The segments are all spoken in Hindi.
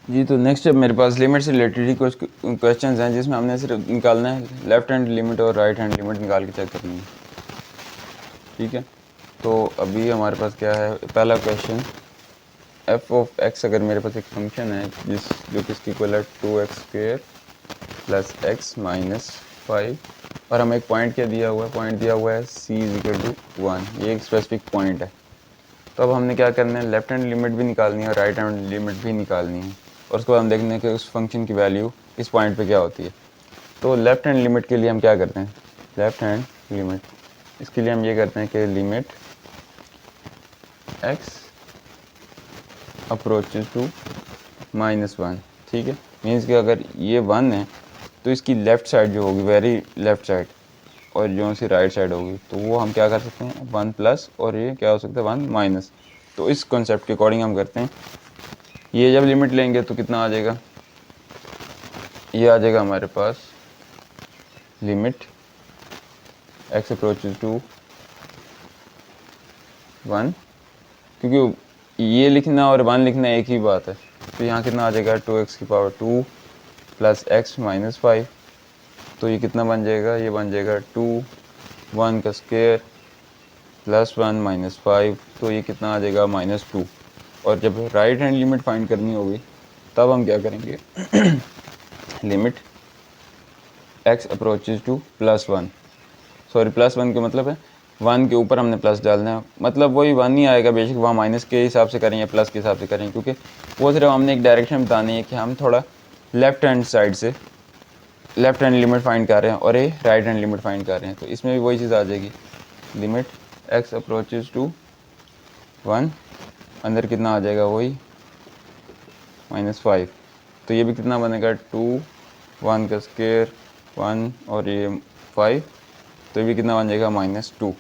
जी, तो नेक्स्ट अब मेरे पास लिमिट से रिलेटेड ही कुछ क्वेश्चंस हैं जिसमें हमने सिर्फ निकालना है लेफ्ट हैंड लिमिट और राइट हैंड लिमिट निकाल के चेक करनी है। ठीक है, तो अभी हमारे पास क्या है, पहला क्वेश्चन, एफ ऑफ एक्स अगर मेरे पास एक फंक्शन है जो किसकी इक्वल है 2x² प्लस एक्स माइनस 5, और हमें एक पॉइंट क्या दिया हुआ है, पॉइंट दिया हुआ है c इज इक्वल टू 1, ये एक स्पेसिफिक पॉइंट है। तो अब हमने क्या करना है, लेफ्ट हैंड लिमिट भी निकालनी है और राइट हैंड लिमिट भी निकालनी है, और उसके बाद हम देखने हैं कि उस फंक्शन की वैल्यू इस पॉइंट पे क्या होती है। तो लेफ्ट हैंड लिमिट के लिए हम क्या करते हैं, लेफ्ट हैंड लिमिट, इसके लिए हम ये करते हैं कि लिमिट x अप्रोचेज टू -1। ठीक है, मीन्स कि अगर ये 1 है तो इसकी लेफ़्ट साइड जो होगी, वेरी लेफ़्ट साइड, और जो सी राइट साइड होगी, तो वो हम क्या कर सकते हैं 1 प्लस, और ये क्या हो सकता है 1 माइनस। तो इस कॉन्सेप्ट के अकॉर्डिंग हम करते हैं, ये जब लिमिट लेंगे तो कितना आ जाएगा, ये आ जाएगा हमारे पास लिमिट x अप्रोचेज टू 1, क्योंकि ये लिखना और 1 लिखना एक ही बात है। तो यहाँ कितना आ जाएगा 2x² प्लस एक्स माइनस 5, तो ये कितना बन जाएगा, ये बन जाएगा 2 1 का स्क्वायर प्लस 1 माइनस 5, तो ये कितना आ जाएगा -2। और जब राइट हैंड लिमिट फाइंड करनी होगी तब हम क्या करेंगे limit x approaches to +1, sorry +1 का मतलब है 1 के ऊपर हमने प्लस डालना है, मतलब वही 1 ही आएगा, बेशक वहाँ माइनस के हिसाब से करें या प्लस के हिसाब से करें, क्योंकि वो सिर्फ हमने एक डायरेक्शन बतानी है कि हम थोड़ा लेफ्ट हैंड साइड से लेफ्ट हैंड लिमिट फाइंड कर रहे हैं और ये राइट हैंड लिमिट फाइंड कर रहे हैं। तो इसमें भी वही चीज़ आ जाएगी, लिमिट x अप्रोचेज टू 1, अंदर कितना आ जाएगा वही -5, तो ये भी कितना बनेगा 2 1 का स्क्वायर 1 और ये 5, तो ये भी कितना बन जाएगा -2।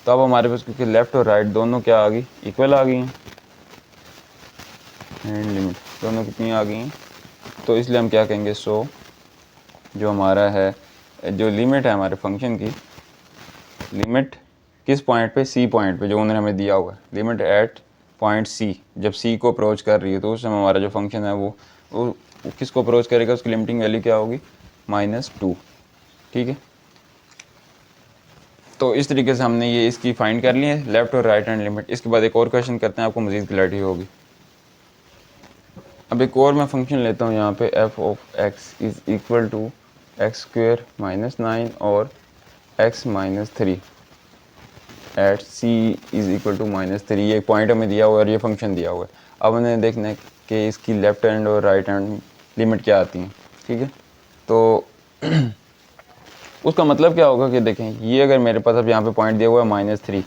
तो अब हमारे पास क्योंकि लेफ़्ट और राइट दोनों क्या आ गई, इक्वल आ गई हैं, एंड लिमिट दोनों कितनी आ गई हैं, तो इसलिए हम क्या कहेंगे, सो जो हमारा है, जो लिमिट है हमारे फंक्शन की, लिमिट किस पॉइंट पे, सी पॉइंट पे जो उन्होंने हमें दिया हुआ है, लिमिट एट पॉइंट सी, जब सी को अप्रोच कर रही है तो उस समय हमारा जो फंक्शन है वो किसको अप्रोच करेगा, उसकी लिमिटिंग वैल्यू क्या होगी -2। ठीक है, तो इस तरीके से हमने ये इसकी फाइंड कर ली है लेफ्ट और राइट हैंड लिमिट। इसके बाद एक और क्वेश्चन करते हैं, आपको मज़ीद क्लैरिटी होगी। अब एक और मैं फंक्शन लेता हूँ यहाँ पे, F of X is equal to x² -9 और x -3 at c is equal to -3, ये पॉइंट हमें दिया हुआ है और ये फंक्शन दिया हुआ है। अब हमें देखना है कि इसकी लेफ़्ट हैंड और राइट हैंड लिमिट क्या आती हैं। ठीक है, तो उसका मतलब क्या होगा कि देखें, ये अगर मेरे पास अब यहाँ पे पॉइंट दिया हुआ है -3,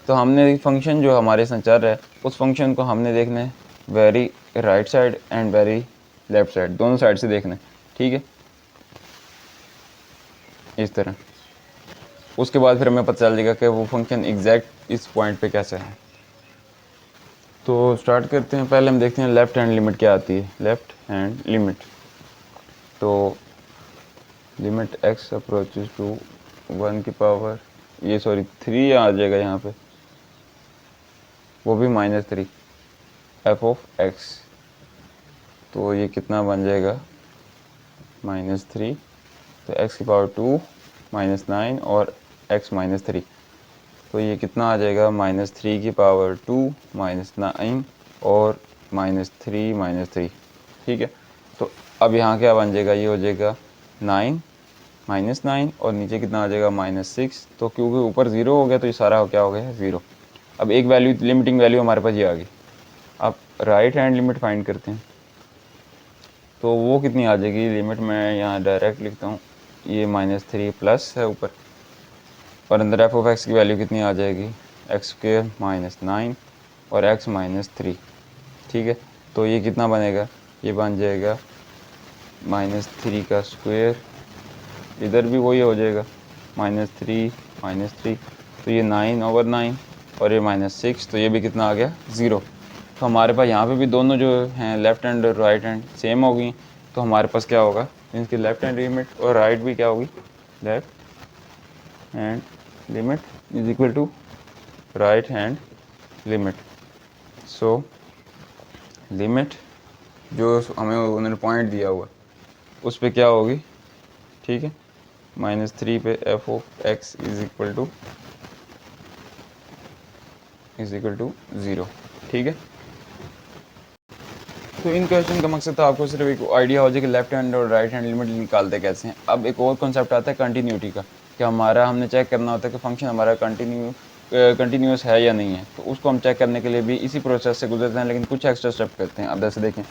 तो हमने फंक्शन जो हमारे साथ चल रहा है उस फंक्शन को हमने देखना है very right side and very left side, दोनों साइड से देखना है। ठीक है, इस तरह उसके बाद फिर हमें पता चल जाएगा कि वो फंक्शन एग्जैक्ट इस पॉइंट पे कैसे है। तो स्टार्ट करते हैं, पहले हम देखते हैं लेफ़्ट हैंड लिमिट क्या आती है, लेफ़्ट हैंड लिमिट। तो लिमिट x अप्रोचेज टू 1 की पावर, ये सॉरी 3 आ जाएगा यहाँ पे, वो भी -3 एफ ऑफ x, तो ये कितना बन जाएगा -3, तो x की पावर 2 -9 और x -3, तो ये कितना आ जाएगा -3 की पावर 2 -9 और -3 ठीक है, तो अब यहाँ क्या बन जाएगा, ये हो जाएगा 9 -9 और नीचे कितना आ जाएगा -6, तो क्योंकि ऊपर 0 हो गया तो ये सारा क्या हो गया 0। अब एक वैल्यू, लिमिटिंग वैल्यू हमारे पास ये आ गई। अब राइट हैंड लिमिट फाइंड करते हैं, तो वो कितनी आ जाएगी, लिमिट मैं यहाँ डायरेक्ट लिखता हूँ, ये -3 प्लस है ऊपर, और अंदर एफ ऑफ एक्स की वैल्यू कितनी आ जाएगी, x² -9 और x -3। ठीक है, तो ये कितना बनेगा, ये बन जाएगा -3 का स्क्वायर, इधर भी वही हो जाएगा -3 तो ये 9/9 और ये -6, तो ये भी कितना आ गया 0। तो हमारे पास यहाँ पे भी दोनों जो हैं लेफ़्ट हैंड और राइट हैंड सेम हो गई, तो हमारे पास क्या होगा, इनकी लेफ़्ट हैंड लिमिट और राइट भी क्या होगी, left hand limit is equal to right hand limit. So limit जो हमें उन्होंने पॉइंट दिया हुआ उस पर क्या होगी, ठीक है, -3 पे F of X is equal to 0, ठीक है। तो इन क्वेश्चन का मकसद था आपको सिर्फ एक आइडिया हो जाए कि लेफ्ट हैंड और राइट हैंड लिमिट निकालते कैसे हैं। अब एक और कॉन्सेप्ट आता है कंटिन्यूटी का, कि हमारा हमने चेक करना होता है कि फंक्शन हमारा कंटिन्यूस है या नहीं है। तो उसको हम चेक करने के लिए भी इसी प्रोसेस से गुजरते हैं, लेकिन कुछ एक्स्ट्रा स्टेप करते हैं। अब जैसे देखें,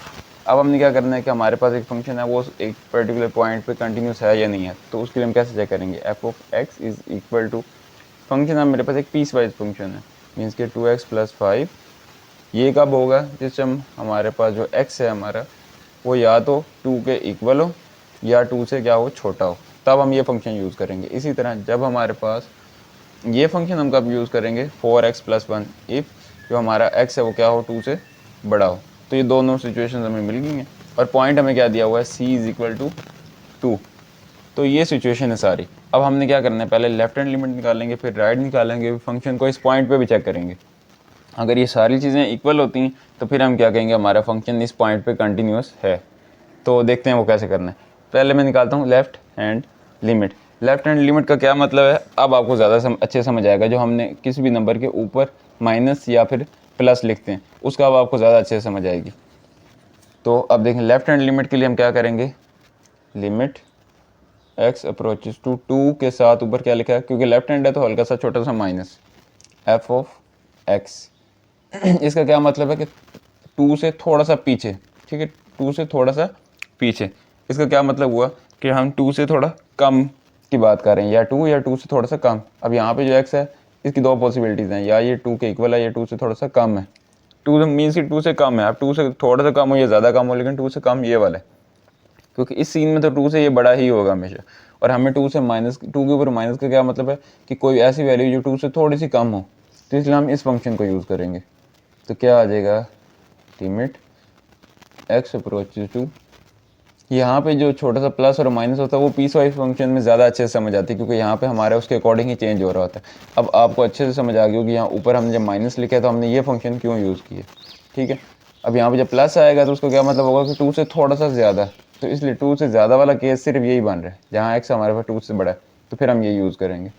अब हमने क्या करना है कि हमारे पास एक फंक्शन है, वो एक पर्टिकुलर पॉइंट पे कंटिन्यूस है या नहीं है। तो उसके लिए हम कैसे चेक करेंगे, F of X is equal to function है मेरे पास एक पीस वाइज फंक्शन है, मीन्स के 2x + 5। ये कब होगा, जिस टाइम हमारे पास जो x है हमारा वो या तो 2 के इक्वल हो या 2 से क्या हो, छोटा हो, तब हम ये फंक्शन यूज़ करेंगे। इसी तरह जब हमारे पास ये फंक्शन हम कब यूज़ करेंगे, 4x + 1, इफ़ जो हमारा x है वो क्या हो, 2 से बड़ा हो। तो ये दोनों सिचुएशन हमें मिल गई हैं, और पॉइंट हमें क्या दिया हुआ है, c = 2। तो ये सिचुएशन है सारी। अब हमने क्या करना है, पहले लेफ्ट हैंड लिमिट निकालेंगे, फिर राइट निकालेंगे, फंक्शन को इस पॉइंट पे भी चेक करेंगे। अगर ये सारी चीज़ें इक्वल होती हैं तो फिर हम क्या कहेंगे, हमारा फंक्शन इस पॉइंट पे कंटिन्यूस है। तो देखते हैं वो कैसे करना है। पहले मैं निकालता हूँ left hand limit. Left hand limit का क्या मतलब है, अब आपको ज़्यादा अच्छे समझ आएगा। जो हमने किसी भी नंबर के ऊपर माइनस या फिर प्लस लिखते हैं उसका अब आपको ज़्यादा अच्छे से समझ आएगी। तो अब देखें, लेफ्ट हैंड लिमिट के लिए हम क्या करेंगे, लिमिट x अप्रोचेस टू 2 के साथ ऊपर क्या लिखा है, क्योंकि लेफ्ट हैंड है तो हल्का सा छोटा सा माइनस, एफ ऑफ एक्स। इसका क्या मतलब है कि 2 से थोड़ा सा पीछे, ठीक है, 2 से थोड़ा सा पीछे। इसका क्या मतलब हुआ कि हम 2 से थोड़ा कम की बात कर रहे हैं, या 2 या 2 से थोड़ा सा कम। अब यहाँ पे जो x है इसकी दो पॉसिबिलिटीज़ हैं, या ये 2 के इक्वल है या 2 से थोड़ा सा कम है। 2 मीन्स कि 2 से कम है। अब 2 से थोड़ा सा कम हो या ज़्यादा कम हो, लेकिन 2 से कम ये वाला है, क्योंकि इस सीन में तो 2 से ये बड़ा ही होगा हमेशा। और हमें 2 से -2 के ऊपर माइनस का क्या मतलब है कि कोई ऐसी वैल्यू जो 2 से थोड़ी सी कम हो। तो इसलिए हम इस फंक्शन को यूज़ करेंगे। तो क्या आ जाएगा, लिमिट x अप्रोचेस टू, यहाँ पे जो छोटा सा प्लस और माइनस होता है वो पीस वाइज फंक्शन में ज़्यादा अच्छे से समझ आती है, क्योंकि यहाँ पे हमारे उसके अकॉर्डिंग ही चेंज हो रहा होता है। अब आपको अच्छे से समझ आ गई होगी, यहाँ ऊपर हमने जब माइनस लिखा है तो हमने ये फंक्शन क्यों यूज़ किया, ठीक है। अब यहाँ पे जब प्लस आएगा तो उसका क्या मतलब होगा कि 2 से थोड़ा सा ज़्यादा। तो इसलिए 2 से ज़्यादा वाला केस सिर्फ यही बन रहा है, जहाँ एक्स हमारे पास 2 से बड़ा है, तो फिर हम ये यूज़ करेंगे।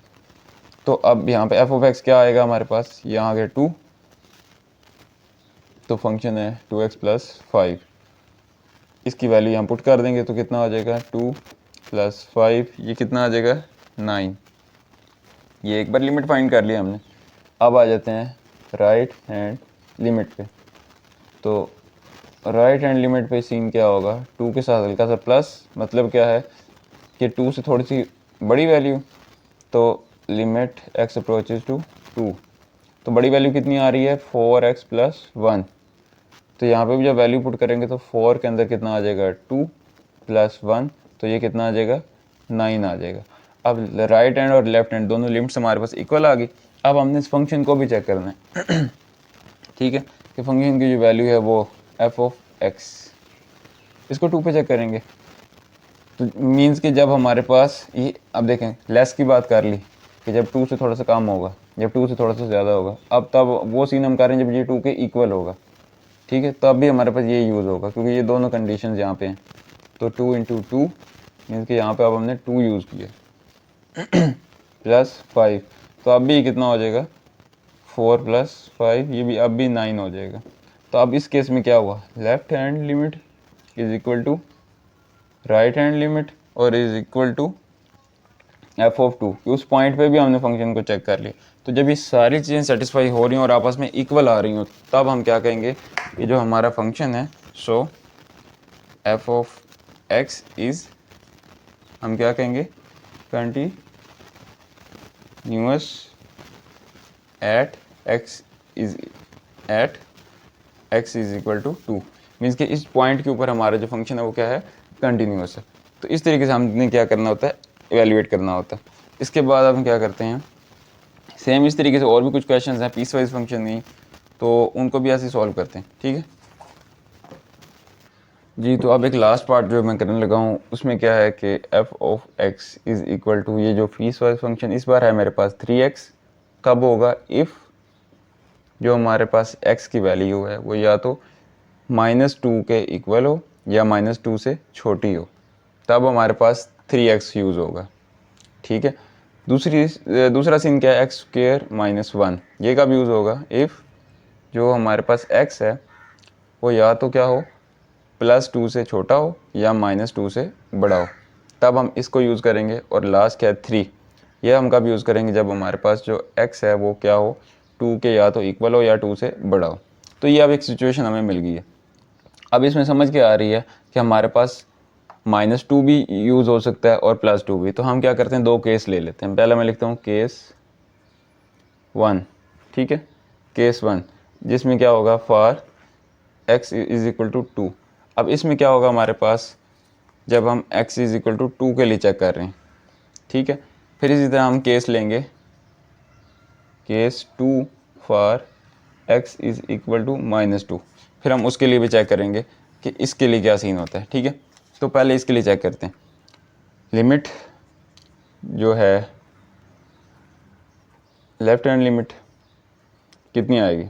तो अब यहाँ पे एफ ऑफ एक्स क्या आएगा हमारे पास, यहाँ आ गया 2, तो फंक्शन है 2x + 5। इसकी वैल्यू यहाँ पुट कर देंगे तो कितना हो जाएगा, 2 + 5, ये कितना आ जाएगा, 9। ये एक बार लिमिट फाइंड कर लिया हमने। अब आ जाते हैं राइट हैंड लिमिट पे। तो राइट हैंड लिमिट पे सीन क्या होगा, 2 के साथ हल्का सा प्लस, मतलब क्या है कि 2 से थोड़ी सी बड़ी वैल्यू। तो लिमिट x अप्रोचेस टू 2, तो बड़ी वैल्यू कितनी आ रही है, 4x + 1। तो यहाँ पे भी जब वैल्यू पुट करेंगे तो 4 के अंदर कितना आ जाएगा, 2 + 1, तो ये कितना आ जाएगा, 9 आ जाएगा। अब राइट हैंड और लेफ्ट हैंड दोनों लिमिट्स हमारे पास इक्वल आ गई। अब हमने इस फंक्शन को भी चेक करना है ठीक है, कि फंक्शन की जो वैल्यू है वो एफ ऑफ एक्स, इसको 2 पे चेक करेंगे। तो मीन्स कि जब हमारे पास ये, अब देखें लेस की बात कर ली कि जब 2 से थोड़ा सा कम होगा, जब 2 से थोड़ा सा ज़्यादा होगा। अब तब वो सीन हम करें जब ये 2 के इक्वल होगा, ठीक है, तब भी हमारे पास ये यूज़ होगा, क्योंकि ये दोनों कंडीशंस यहाँ पे हैं। तो 2 × 2 मीन्स कि यहाँ पे अब हमने 2 यूज़ किया +5, तो अब भी कितना हो जाएगा, 4 + 5, ये भी अब भी 9 हो जाएगा। तो अब इस केस में क्या हुआ, left hand limit is equal to right hand limit और is equal to F of 2। उस पॉइंट पे भी हमने फंक्शन को चेक कर लिया। तो जब ये सारी चीज़ें सेटिस्फाई हो रही हैं और आपस में इक्वल आ रही हो, तब हम क्या कहेंगे कि जो हमारा फंक्शन है, so F of X is, हम क्या कहेंगे, continuous at X is equal to 2। Means कि इस पॉइंट के ऊपर हमारा जो फंक्शन है वो क्या है, कंटिन्यूअस है। तो इस तरीके से हमने क्या करना होता है, एवेलुएट करना होता है। इसके बाद हम क्या करते हैं, सेम इस तरीके से और भी कुछ क्वेश्चंस हैं पीस वाइज फंक्शन नहीं, तो उनको भी ऐसे सॉल्व करते हैं, ठीक है जी। तो अब एक लास्ट पार्ट जो मैं करने लगा हूँ उसमें क्या है कि F of X is equal to, ये जो पीस वाइज फंक्शन इस बार है मेरे पास 3x, कब होगा, इफ़ जो हमारे पास x की वैल्यू है वो या तो -2 के इक्वल हो या -2 से छोटी हो, तब हमारे पास 3x यूज़ होगा। ठीक है, दूसरा सीन क्या है, x² - 1, ये कब यूज़ होगा, इफ़ जो हमारे पास x है वो या तो क्या हो, +2 से छोटा हो या -2 से बड़ा हो, तब हम इसको यूज़ करेंगे। और लास्ट क्या है, 3, यह हम कब यूज़ करेंगे, जब हमारे पास जो x है वो क्या हो, 2 के या तो इक्वल हो या 2 से बड़ा हो। तो ये अब एक सिचुएशन हमें मिल गई है। अब इसमें समझ के आ रही है कि हमारे पास -2 भी यूज़ हो सकता है और +2 भी। तो हम क्या करते हैं, 2 केस ले लेते हैं। पहला मैं लिखता हूँ केस 1, ठीक है, केस 1, जिसमें क्या होगा, फॉर x = 2। अब इसमें क्या होगा हमारे पास, जब हम x = 2 के लिए चेक कर रहे हैं, ठीक है। फिर इसी तरह हम केस लेंगे, केस 2 फॉर x = -2। फिर हम उसके लिए भी चेक करेंगे कि इसके लिए क्या सीन होता है, ठीक है। तो पहले इसके लिए चेक करते हैं। लिमिट जो है, लेफ्ट हैंड लिमिट कितनी आएगी,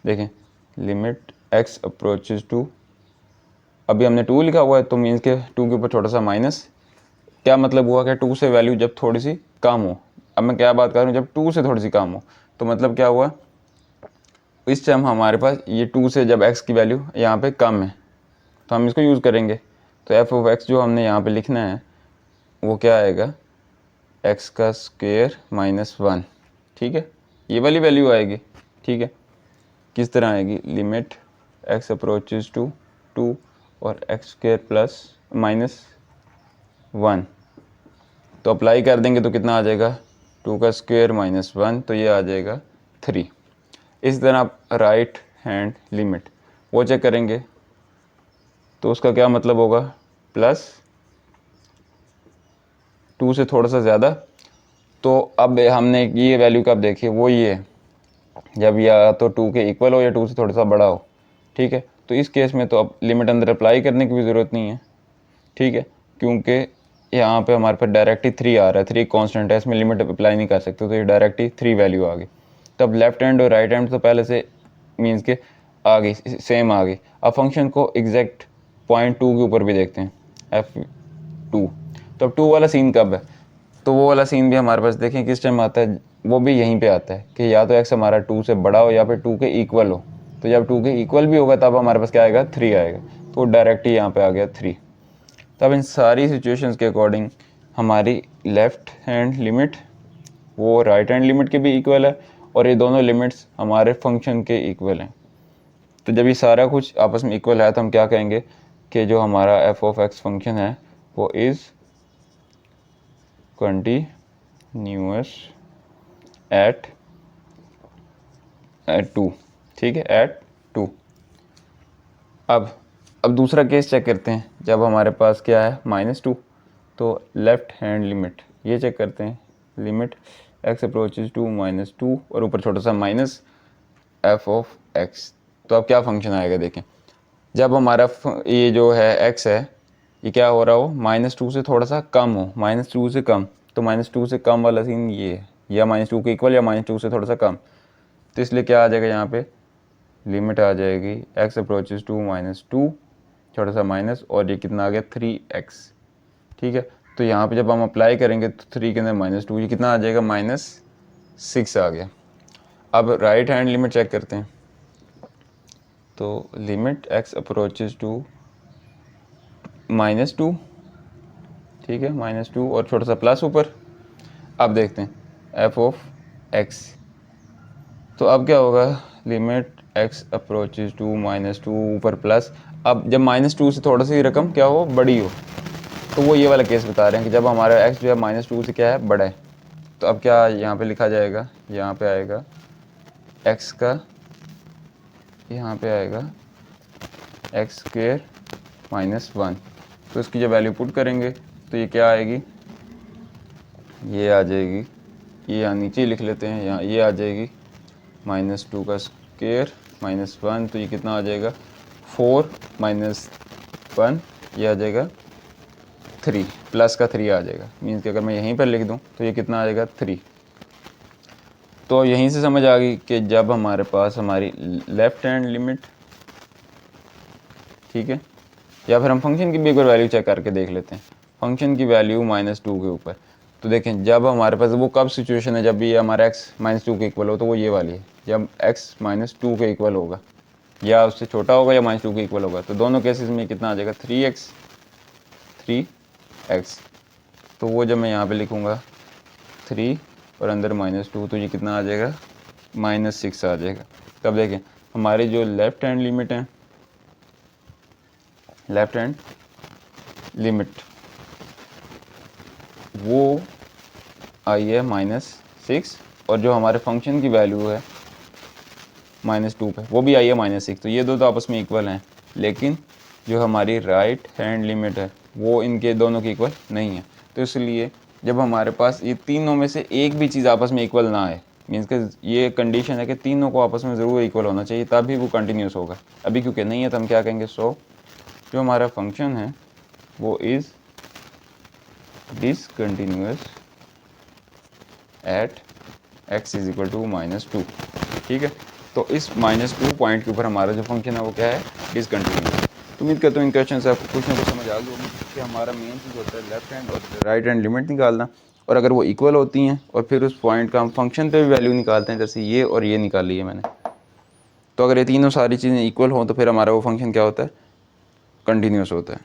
देखें, लिमिट x अप्रोचेज टू, अभी हमने 2 लिखा हुआ है तो मीन्स के 2 के ऊपर छोटा सा माइनस, क्या मतलब हुआ कि 2 से वैल्यू जब थोड़ी सी कम हो। अब मैं क्या बात कर रहा हूँ, जब 2 से थोड़ी सी कम हो, तो मतलब क्या हुआ, इस टाइम हमारे पास ये 2 से जब x की वैल्यू यहाँ पे कम है तो हम इसको यूज़ करेंगे। तो f(x) जो हमने यहाँ पे लिखना है वो क्या आएगा, x² - 1, ठीक है, ये वाली वैल्यू आएगी। ठीक है, किस तरह आएगी, लिमिट x अप्रोचेज टू 2 और x² - 1, तो अप्लाई कर देंगे तो कितना आ जाएगा, 2² - 1, तो ये आ जाएगा 3। इस तरह आप राइट हैंड लिमिट वो चेक करेंगे तो उसका क्या मतलब होगा, +2 से थोड़ा सा ज़्यादा। तो अब हमने ये वैल्यू कब देखी, वो ये है जब या तो 2 के इक्वल हो या 2 से थोड़ा सा बड़ा हो। ठीक है, तो इस केस में तो अब लिमिट अंदर अप्लाई करने की भी ज़रूरत नहीं है, ठीक है, क्योंकि यहाँ पे हमारे पास डायरेक्ट ही 3 आ रहा है, 3 कांस्टेंट है, इसमें लिमिट अप्लाई नहीं कर सकते, तो ये डायरेक्ट ही 3 वैल्यू आ गई। तब लेफ्ट हैंड और राइट हैंड तो पहले से मीन्स के आ गई, सेम आ गई। अब फंक्शन को एग्जैक्ट पॉइंट 2 के ऊपर भी देखते हैं, f2। तो अब 2 वाला सीन कब है, तो वो वाला सीन भी हमारे पास देखें किस टाइम आता है, वो भी यहीं पे आता है कि या तो x हमारा 2 से बड़ा हो या फिर 2 के इक्वल हो। तो जब 2 के इक्वल भी होगा तब हमारे पास क्या आएगा, 3 आएगा, तो डायरेक्ट ही यहाँ पे आ गया 3। तब इन सारी सिचुएशंस के अकॉर्डिंग हमारी लेफ़्ट हैंड लिमिट वो राइट हैंड लिमिट के भी इक्वल है और ये दोनों लिमिट्स हमारे फंक्शन के इक्वल हैं। तो जब ये सारा कुछ आपस में इक्वल है तो हम क्या कहेंगे कि जो हमारा f(x) फंक्शन है वो इज़ कंटिन्यूअस एट 2, ठीक है, एट 2। अब दूसरा केस चेक करते हैं, जब हमारे पास क्या है, -2, तो लेफ़्ट हैंड लिमिट ये चेक करते हैं, लिमिट x अप्रोचेज टू -2 और ऊपर छोटा सा माइनस f(x). तो अब क्या फंक्शन आएगा, देखें, जब हमारा ये जो है x है ये क्या हो रहा हो, -2 से थोड़ा सा कम हो, -2 से कम, तो -2 से कम वाला सीन ये है, या -2 के इक्वल या -2 से थोड़ा सा कम। तो इसलिए क्या आ जाएगा, यहाँ पे लिमिट आ जाएगी x अप्रोचेज टू -2 छोटा सा माइनस, और ये कितना आ गया, 3x। ठीक है, तो यहाँ पे जब हम अप्लाई करेंगे तो 3 के अंदर -2, ये कितना आ जाएगा, -6 आ गया। अब राइट हैंड लिमिट चेक करते हैं, तो लिमिट x अप्रोचेज टू -2, ठीक है, -2 और छोटा सा प्लस ऊपर। अब देखते हैं f(x), तो अब क्या होगा, लिमिट x अप्रोचेज टू -2 ऊपर प्लस। अब जब -2 से थोड़ा सी रकम क्या हो, बड़ी हो, तो वो ये वाला केस बता रहे हैं कि जब हमारा x जो है -2 से क्या है, बड़ा है। तो अब क्या यहाँ पे लिखा जाएगा, यहाँ पे आएगा x का, यहाँ पे आएगा x² - 1। तो इसकी जब वैल्यू पुट करेंगे तो ये क्या आएगी, ये आ जाएगी, ये यहाँ नीचे लिख लेते हैं, यहाँ ये आ जाएगी -2 का स्क्वायर -1, तो ये कितना आ जाएगा, 4 - 1, ये आ जाएगा 3, प्लस का 3 आ जाएगा। मीन्स कि अगर मैं यहीं पर लिख दूं तो ये कितना आ जाएगा, 3। तो यहीं से समझ आ गई कि जब हमारे पास हमारी लेफ़्ट हैंड लिमिट ठीक है। या फिर हम फंक्शन की भी एक बार वैल्यू चेक करके देख लेते हैं। फंक्शन की वैल्यू -2 के ऊपर, तो देखें जब हमारे पास वो कब सिचुएशन है जब भी हमारा x -2 के इक्वल हो, तो वो ये वाली है, जब x -2 के इक्वल होगा या उससे छोटा होगा या -2 के इक्वल होगा। तो दोनों केसेस में कितना आ जाएगा 3x। तो वो जब मैं यहाँ पे लिखूँगा 3 और अंदर -2, तो ये कितना आ जाएगा -6 आ जाएगा। तब देखें हमारी जो लेफ्ट हैंड लिमिट है, लेफ्ट हैंड लिमिट वो आई है -6, और जो हमारे फंक्शन की वैल्यू है -2 पे वो भी आई है -6। तो ये दो तो आपस में इक्वल हैं, लेकिन जो हमारी राइट हैंड लिमिट है वो इनके दोनों की इक्वल नहीं है। तो इसलिए जब हमारे पास ये तीनों में से एक भी चीज़ आपस में इक्वल ना आए, मीन्स के ये कंडीशन है कि तीनों को आपस में ज़रूर इक्वल होना चाहिए, तभी वो कंटिन्यूस होगा। अभी क्योंकि नहीं है तो हम क्या कहेंगे, सो जो हमारा फंक्शन है वो is discontinuous at x is equal to -2। ठीक है, तो इस -2 पॉइंट के ऊपर हमारा जो फंक्शन है वो क्या है, डिसकंटिन्यूअस। तो उम्मीद करता हूँ इन क्वेश्चन से आपको कुछ ना कुछ समझ आ गई होगी कि हमारा मेन चीज़ होता है लेफ्ट हैंड और राइट हैंड लिमिट निकालना, और अगर वो इक्वल होती हैं और फिर उस पॉइंट का हम फंक्शन पे भी वैल्यू निकालते हैं, जैसे ये और ये निकाल ली है मैंने। तो अगर ये तीनों सारी चीज़ें इक्वल हों तो फिर हमारा वो फंक्शन क्या होता है, कंटिन्यूस होता है।